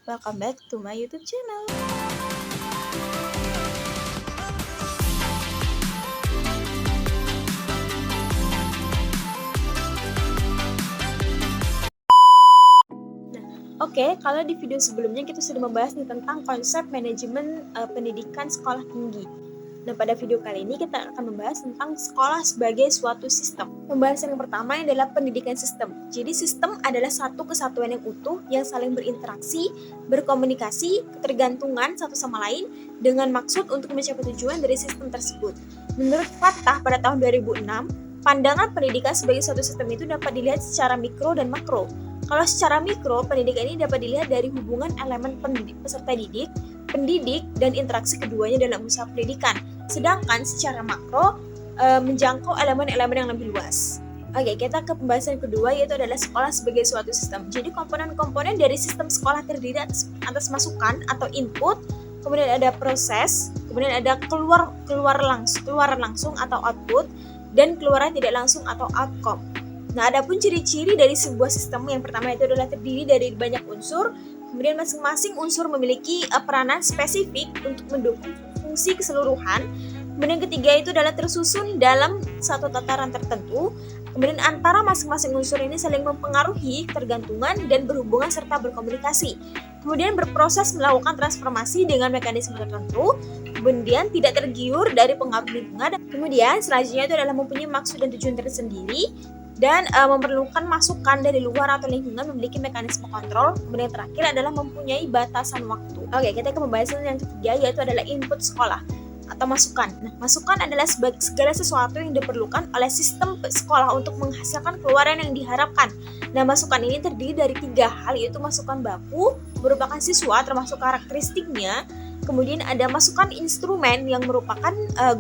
welcome back to my YouTube channel. Oke, kalau di video sebelumnya kita sudah membahas tentang konsep manajemen pendidikan sekolah tinggi. Nah, pada video kali ini kita akan membahas tentang sekolah sebagai suatu sistem. Pembahasan yang pertama adalah pendidikan sistem. Jadi sistem adalah satu kesatuan yang utuh yang saling berinteraksi, berkomunikasi, ketergantungan satu sama lain dengan maksud untuk mencapai tujuan dari sistem tersebut. Menurut Fatah pada tahun 2006, pandangan pendidikan sebagai suatu sistem itu dapat dilihat secara mikro dan makro. Kalau secara mikro, pendidikan ini dapat dilihat dari hubungan elemen peserta didik, pendidik, dan interaksi keduanya dalam usaha pendidikan. Sedangkan secara makro, menjangkau elemen-elemen yang lebih luas. Oke, kita ke pembahasan kedua, yaitu adalah sekolah sebagai suatu sistem. Jadi komponen-komponen dari sistem sekolah terdiri atas masukan atau input, kemudian ada proses, kemudian ada keluaran langsung atau output, dan keluaran tidak langsung atau outcome. Nah, adapun ciri-ciri dari sebuah sistem yang pertama itu adalah terdiri dari banyak unsur, kemudian masing-masing unsur memiliki peranan spesifik untuk mendukung fungsi keseluruhan. Kemudian ketiga itu adalah tersusun dalam satu tataran tertentu. Kemudian antara masing-masing unsur ini saling mempengaruhi, tergantungan, dan berhubungan serta berkomunikasi. Kemudian berproses melakukan transformasi dengan mekanisme tertentu. Kemudian tidak tergiur dari pengaruh lingkungan. Kemudian selanjutnya itu adalah mempunyai maksud dan tujuan tersendiri. Dan memerlukan masukan dari luar atau lingkungan, memiliki mekanisme kontrol. Kemudian terakhir adalah mempunyai batasan waktu. Oke, kita ke pembahasan yang ketiga, yaitu adalah input sekolah atau masukan. Nah, masukan adalah segala sesuatu yang diperlukan oleh sistem sekolah untuk menghasilkan keluaran yang diharapkan. Nah, masukan ini terdiri dari tiga hal, yaitu masukan baku, merupakan siswa termasuk karakteristiknya. Kemudian ada masukan instrumen yang merupakan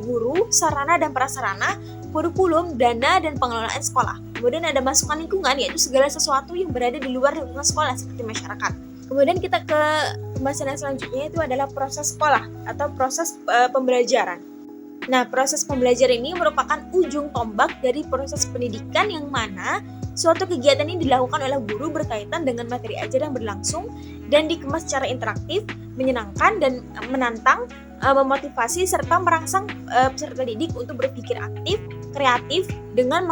guru, sarana dan prasarana, kurikulum, dana, dan pengelolaan sekolah. Kemudian ada masukan lingkungan, yaitu segala sesuatu yang berada di luar lingkungan sekolah seperti masyarakat. Kemudian kita ke pembahasan yang selanjutnya, itu adalah proses sekolah atau proses pembelajaran. Nah, proses pembelajaran ini merupakan ujung tombak dari proses pendidikan yang mana suatu kegiatan ini dilakukan oleh guru berkaitan dengan materi ajar yang berlangsung dan dikemas secara interaktif, menyenangkan dan menantang, memotivasi serta merangsang peserta didik untuk berpikir aktif, kreatif dengan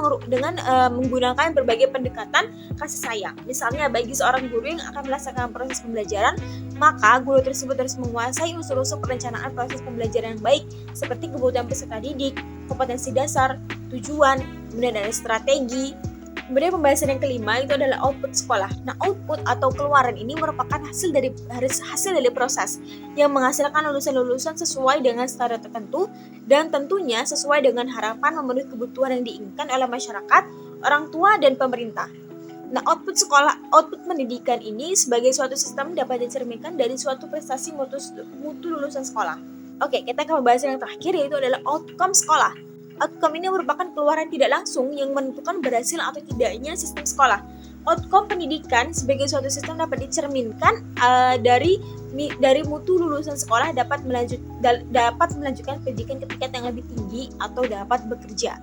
menggunakan berbagai pendekatan kasih sayang. Misalnya bagi seorang guru yang akan melaksanakan proses pembelajaran, maka guru tersebut harus menguasai unsur-unsur perencanaan proses pembelajaran yang baik seperti kebutuhan peserta didik, kompetensi dasar, tujuan, kemudian ada strategi. Kemudian pembahasan yang kelima itu adalah output sekolah. Nah, output atau keluaran ini merupakan hasil dari proses yang menghasilkan lulusan-lulusan sesuai dengan standar tertentu dan tentunya sesuai dengan harapan memenuhi kebutuhan yang diinginkan oleh masyarakat, orang tua, dan pemerintah. Nah, output pendidikan ini sebagai suatu sistem dapat dicerminkan dari suatu prestasi mutu lulusan sekolah. Oke, kita ke pembahasan yang terakhir, yaitu adalah outcome sekolah. Outcome ini merupakan keluaran tidak langsung yang menentukan berhasil atau tidaknya sistem sekolah. Outcome pendidikan sebagai suatu sistem dapat dicerminkan dari mutu lulusan sekolah dapat melanjutkan pendidikan ke tingkat yang lebih tinggi atau dapat bekerja.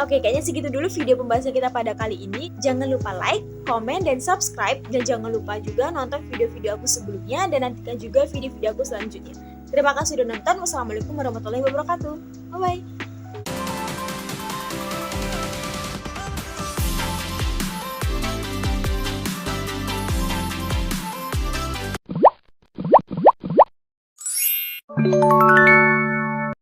Oke, kayaknya segitu dulu video pembahasan kita pada kali ini. Jangan lupa like, komen, dan subscribe. Dan jangan lupa juga nonton video-video aku sebelumnya dan nantikan juga video-video aku selanjutnya. Terima kasih sudah nonton. Wassalamualaikum warahmatullahi wabarakatuh. Bye-bye. Thank you.